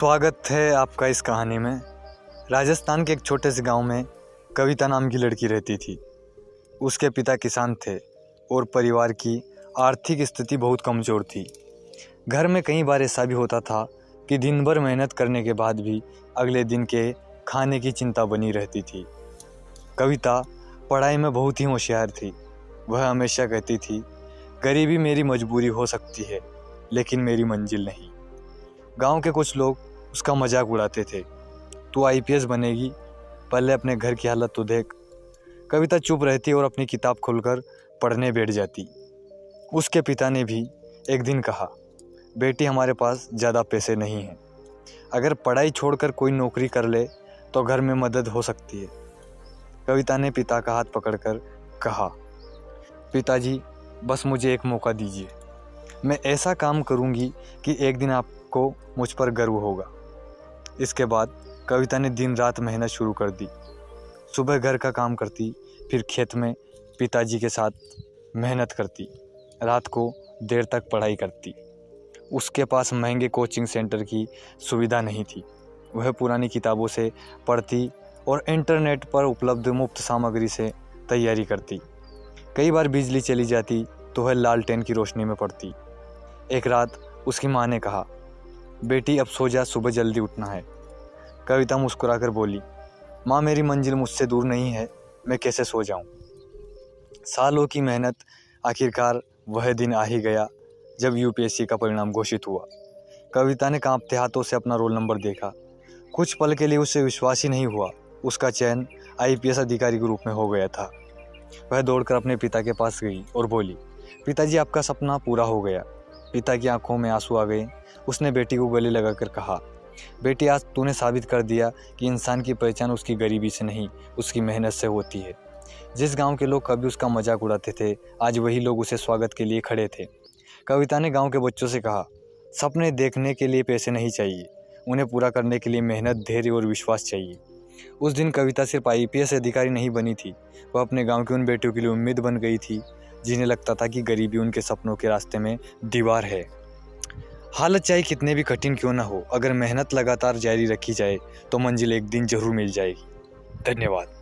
स्वागत है आपका इस कहानी में। राजस्थान के एक छोटे से गांव में कविता नाम की लड़की रहती थी। उसके पिता किसान थे और परिवार की आर्थिक स्थिति बहुत कमज़ोर थी। घर में कई बार ऐसा भी होता था कि दिन भर मेहनत करने के बाद भी अगले दिन के खाने की चिंता बनी रहती थी। कविता पढ़ाई में बहुत ही होशियार थी। वह हमेशा कहती थी, गरीबी मेरी मजबूरी हो सकती है लेकिन मेरी मंजिल नहीं। गांव के कुछ लोग उसका मजाक उड़ाते थे, तू आईपीएस बनेगी, पहले अपने घर की हालत तो देख। कविता चुप रहती और अपनी किताब खोलकर पढ़ने बैठ जाती। उसके पिता ने भी एक दिन कहा, बेटी हमारे पास ज़्यादा पैसे नहीं हैं, अगर पढ़ाई छोड़कर कोई नौकरी कर ले तो घर में मदद हो सकती है। कविता ने पिता का हाथ पकड़कर कहा, पिताजी बस मुझे एक मौका दीजिए, मैं ऐसा काम करूंगी कि एक दिन आपको मुझ पर गर्व होगा। इसके बाद कविता ने दिन रात मेहनत शुरू कर दी। सुबह घर का काम करती, फिर खेत में पिताजी के साथ मेहनत करती, रात को देर तक पढ़ाई करती। उसके पास महंगे कोचिंग सेंटर की सुविधा नहीं थी। वह पुरानी किताबों से पढ़ती और इंटरनेट पर उपलब्ध मुफ्त सामग्री से तैयारी करती। कई बार बिजली चली जाती तो वह लालटेन की रोशनी में पढ़ती। एक रात उसकी माँ ने कहा, बेटी अब सो जा, सुबह जल्दी उठना है। कविता मुस्कुराकर बोली, माँ मेरी मंजिल मुझसे दूर नहीं है, मैं कैसे सो जाऊँ। सालों की मेहनत आखिरकार वह दिन आ ही गया जब यूपीएससी का परिणाम घोषित हुआ। कविता ने कांपते हाथों से अपना रोल नंबर देखा। कुछ पल के लिए उसे विश्वास ही नहीं हुआ, उसका चयन आईपीएस अधिकारी के रूप में हो गया था। वह दौड़कर अपने पिता के पास गई और बोली, पिताजी आपका सपना पूरा हो गया। पिता की आंखों में आंसू आ गए। उसने बेटी को गले लगाकर कहा, बेटी आज तूने साबित कर दिया कि इंसान की पहचान उसकी गरीबी से नहीं, उसकी मेहनत से होती है। जिस गांव के लोग कभी उसका मजाक उड़ाते थे, आज वही लोग उसे स्वागत के लिए खड़े थे। कविता ने गांव के बच्चों से कहा, सपने देखने के लिए पैसे नहीं चाहिए, उन्हें पूरा करने के लिए मेहनत, धैर्य और विश्वास चाहिए। उस दिन कविता सिर्फ आईपीएस अधिकारी नहीं बनी थी, वह अपने गाँव की उन बेटियों के लिए उम्मीद बन गई थी जिन्हें लगता था कि गरीबी उनके सपनों के रास्ते में दीवार है। हालत चाहे कितने भी कठिन क्यों ना हो, अगर मेहनत लगातार जारी रखी जाए तो मंजिल एक दिन जरूर मिल जाएगी। धन्यवाद।